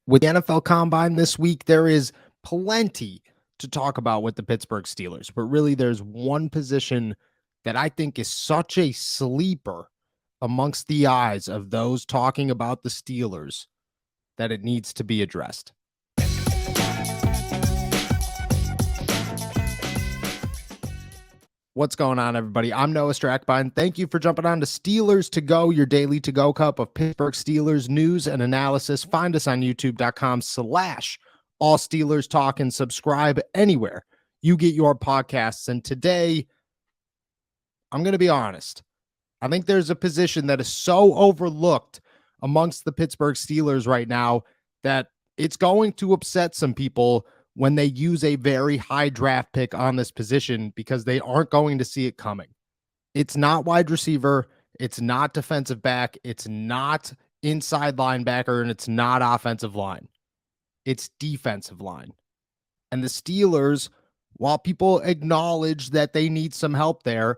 With the NFL Combine this week, there is plenty to talk about with the Pittsburgh Steelers, but really there's one position that I think is such a sleeper amongst the eyes of those talking about the Steelers that it needs to be addressed. What's going on, everybody? I'm Noah Strackbine. Thank you for jumping on to Steelers to Go, your daily to-go cup of Pittsburgh Steelers news and analysis. Find us on youtube.com/All Steelers Talk and subscribe anywhere you get your podcasts. And today, I'm going to be honest. I think there's a position that is so overlooked amongst the Pittsburgh Steelers right now that it's going to upset some people when they use a very high draft pick on this position because they aren't going to see it coming. It's not wide receiver. It's not defensive back. It's not inside linebacker, and it's not offensive line. It's defensive line. And the Steelers, while people acknowledge that they need some help there,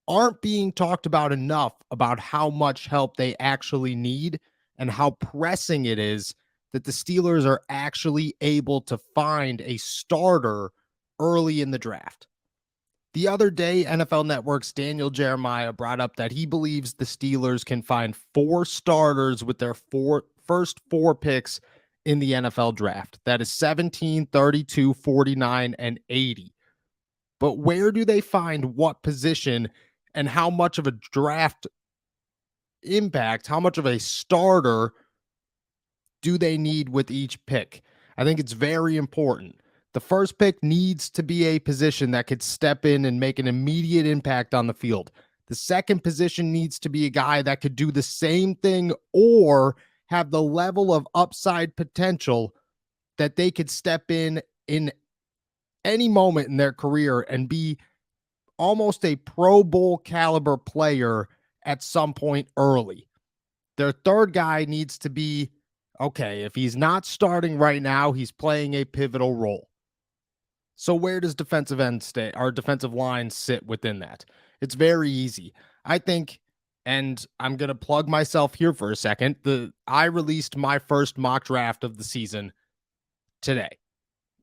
aren't being talked about enough about how much help they actually need and how pressing it is that the Steelers are actually able to find a starter early in the draft. The other day, NFL Network's Daniel Jeremiah brought up that he believes the Steelers can find 4 starters with their first 4 picks in the NFL draft. That is 17, 32, 49, and 80. But where do they find what position and how much of a draft impact, how much of a starter do they need with each pick? I think it's very important. The first pick needs to be a position that could step in and make an immediate impact on the field. The second position needs to be a guy that could do the same thing or have the level of upside potential that they could step in any moment in their career and be almost a Pro Bowl caliber player at some point early. Their third guy needs to be, okay, if he's not starting right now, he's playing a pivotal role. So where does defensive end stay? Our defensive line sit within that? It's very easy. I think, and I'm going to plug myself here for a second. I released my first mock draft of the season today.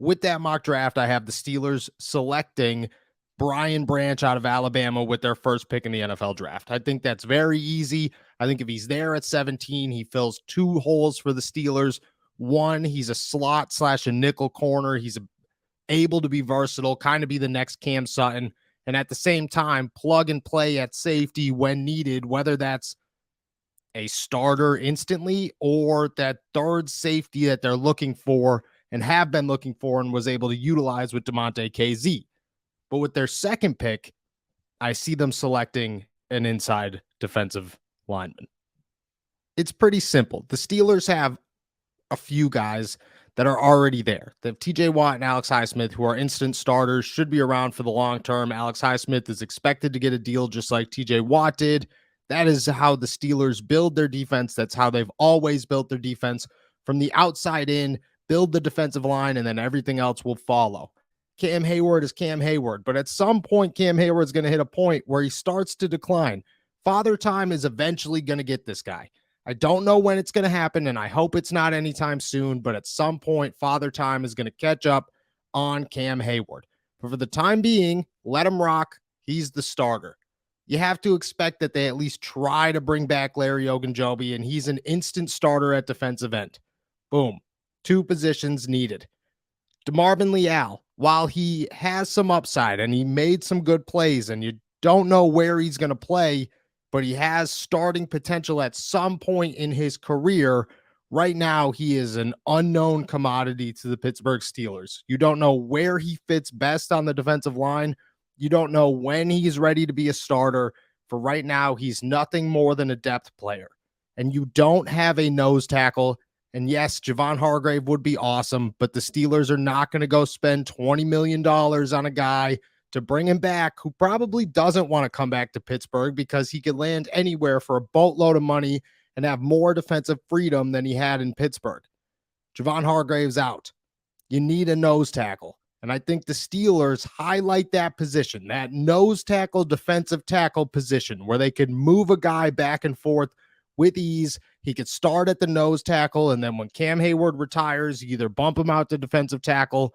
With that mock draft, I have the Steelers selecting Brian Branch out of Alabama with their first pick in the NFL draft. I think that's very easy. I think if he's there at 17, he fills 2 holes for the Steelers. One, he's a slot / a nickel corner. He's able to be versatile, kind of be the next Cam Sutton, and at the same time, plug and play at safety when needed, whether that's a starter instantly or that third safety that they're looking for and have been looking for and was able to utilize with DeMonte KZ. But with their second pick, I see them selecting an inside defensive lineman. It's pretty simple. The Steelers have a few guys that are already there. They have TJ Watt and Alex Highsmith, who are instant starters, should be around for the long term. Alex Highsmith is expected to get a deal just like TJ Watt did. That is how the Steelers build their defense. That's how they've always built their defense. From the outside in, build the defensive line, and then everything else will follow. Cam Hayward is Cam Hayward, but at some point, Cam Hayward's going to hit a point where he starts to decline. Father Time is eventually going to get this guy. I don't know when it's going to happen, and I hope it's not anytime soon, but at some point, Father Time is going to catch up on Cam Hayward. But for the time being, let him rock. He's the starter. You have to expect that they at least try to bring back Larry Ogunjobi, and he's an instant starter at defensive end. Boom. 2 positions needed. DeMarvin Leal, while he has some upside and he made some good plays and you don't know where he's going to play, but he has starting potential at some point in his career. Right now, he is an unknown commodity to the Pittsburgh Steelers. You don't know where he fits best on the defensive line. You don't know when he's ready to be a starter. For right now, he's nothing more than a depth player. And you don't have a nose tackle. And yes, Javon Hargrave would be awesome, but the Steelers are not going to go spend $20 million on a guy to bring him back who probably doesn't want to come back to Pittsburgh because he could land anywhere for a boatload of money and have more defensive freedom than he had in Pittsburgh. Javon Hargrave's out. You need a nose tackle. And I think the Steelers highlight that position, that nose tackle, defensive tackle position where they could move a guy back and forth with ease, He could start at the nose tackle, and then when Cam Hayward retires, you either bump him out to defensive tackle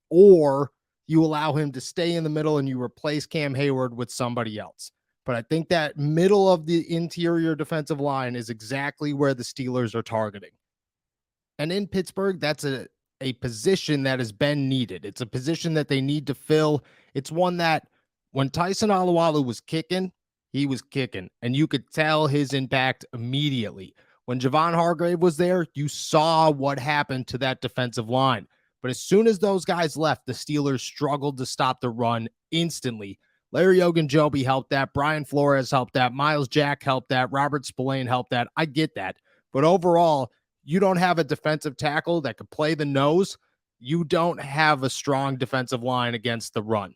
or you allow him to stay in the middle and you replace Cam Hayward with somebody else. But I think that middle of the interior defensive line is exactly where the Steelers are targeting. And in Pittsburgh, that's a position that has been needed. It's a position that they need to fill. It's one that when Tyson Alualu was kicking, he was kicking, and you could tell his impact immediately. When Javon Hargrave was there, you saw what happened to that defensive line. But as soon as those guys left, the Steelers struggled to stop the run instantly. Larry Ogunjobi helped that. Brian Flores helped that. Miles Jack helped that. Robert Spillane helped that. I get that. But overall, you don't have a defensive tackle that could play the nose. You don't have a strong defensive line against the run.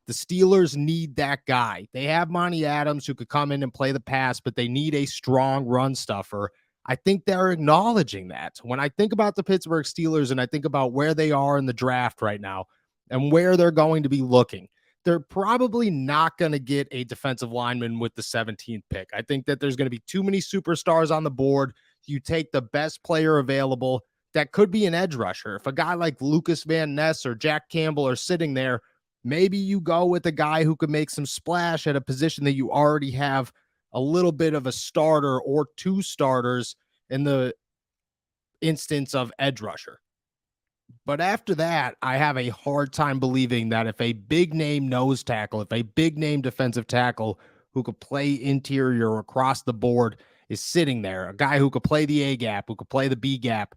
The Steelers need that guy. They have Monty Adams who could come in and play the pass, but they need a strong run stuffer. I think they're acknowledging that. When I think about the Pittsburgh Steelers and I think about where they are in the draft right now and where they're going to be looking, they're probably not going to get a defensive lineman with the 17th pick. I think that there's going to be too many superstars on the board. You take the best player available. That could be an edge rusher. If a guy like Lucas Van Ness or Jack Campbell are sitting there, maybe you go with a guy who could make some splash at a position that you already have a little bit of a starter or two starters in the instance of edge rusher. But after that, I have a hard time believing that if a big name nose tackle, if a big name defensive tackle who could play interior across the board is sitting there, a guy who could play the A gap, who could play the B gap,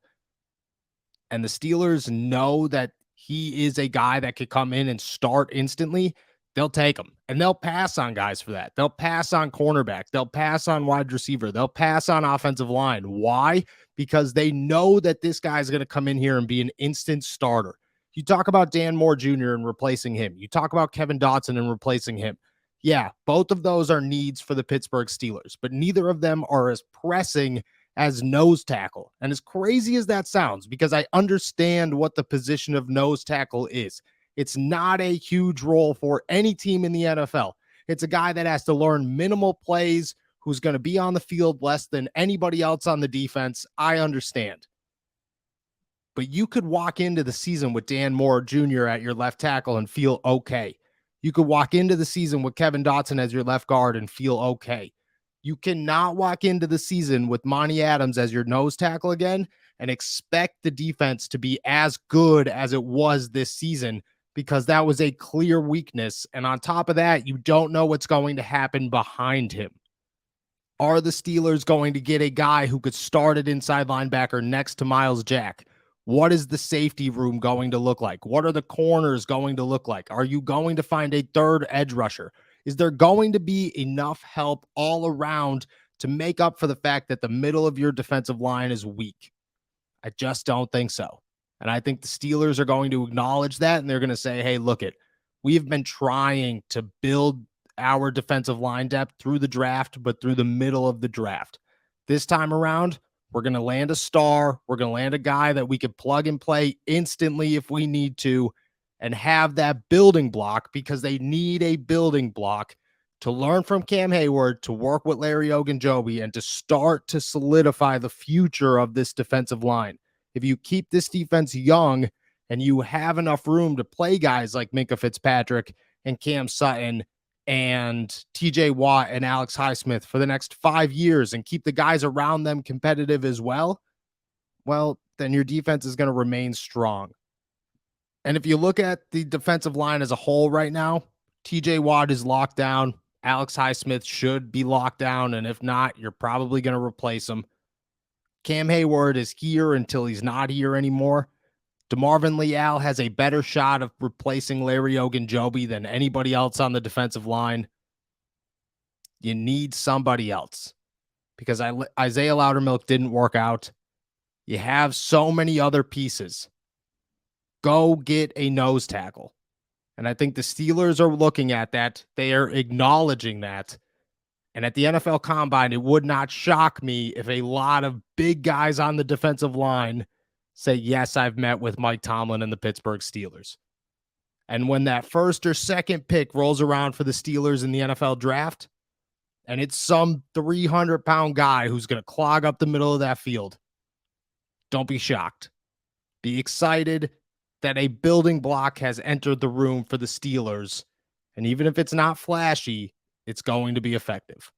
and the Steelers know that he is a guy that could come in and start instantly, they'll take him. And they'll pass on guys for that. They'll pass on cornerback. They'll pass on wide receiver. They'll pass on offensive line. Why? Because they know that this guy's going to come in here and be an instant starter. You talk about Dan Moore Jr. and replacing him. You talk about Kevin Dotson and replacing him. Yeah, both of those are needs for the Pittsburgh Steelers, but neither of them are as pressing as nose tackle. And as crazy as that sounds, because I understand what the position of nose tackle is, it's not a huge role for any team in the NFL. It's a guy that has to learn minimal plays, who's going to be on the field less than anybody else on the defense. I understand. But you could walk into the season with Dan Moore Jr. at your left tackle and feel okay. You could walk into the season with Kevin Dotson as your left guard and feel okay. You cannot walk into the season with Monty Adams as your nose tackle again and expect the defense to be as good as it was this season, because that was a clear weakness. And on top of that, you don't know what's going to happen behind him. Are the Steelers going to get a guy who could start at inside linebacker next to Miles Jack? What is the safety room going to look like? What are the corners going to look like? Are you going to find a third edge rusher? Is there going to be enough help all around to make up for the fact that the middle of your defensive line is weak? I just don't think so. And I think the Steelers are going to acknowledge that, and they're going to say, hey, look it, we've been trying to build our defensive line depth through the draft, but through the middle of the draft. This time around, we're going to land a star. We're going to land a guy that we could plug and play instantly if we need to, and have that building block, because they need a building block to learn from Cam Hayward, to work with Larry Ogunjobi, and to start to solidify the future of this defensive line. If you keep this defense young and you have enough room to play guys like Minkah Fitzpatrick and Cam Sutton and TJ Watt and Alex Highsmith for the next 5 years and keep the guys around them competitive as well, then your defense is going to remain strong. And if you look at the defensive line as a whole right now, TJ Watt is locked down. Alex Highsmith should be locked down. And if not, you're probably going to replace him. Cam Hayward is here until he's not here anymore. DeMarvin Leal has a better shot of replacing Larry Ogunjobi than anybody else on the defensive line. You need somebody else, because Isaiah Loudermilk didn't work out. You have so many other pieces. Go get a nose tackle. And I think the Steelers are looking at that. They are acknowledging that. And at the NFL Combine, it would not shock me if a lot of big guys on the defensive line say, yes, I've met with Mike Tomlin and the Pittsburgh Steelers. And when that first or second pick rolls around for the Steelers in the NFL draft, and it's some 300-pound guy who's going to clog up the middle of that field, don't be shocked. Be excited that a building block has entered the room for the Steelers. And even if it's not flashy, it's going to be effective.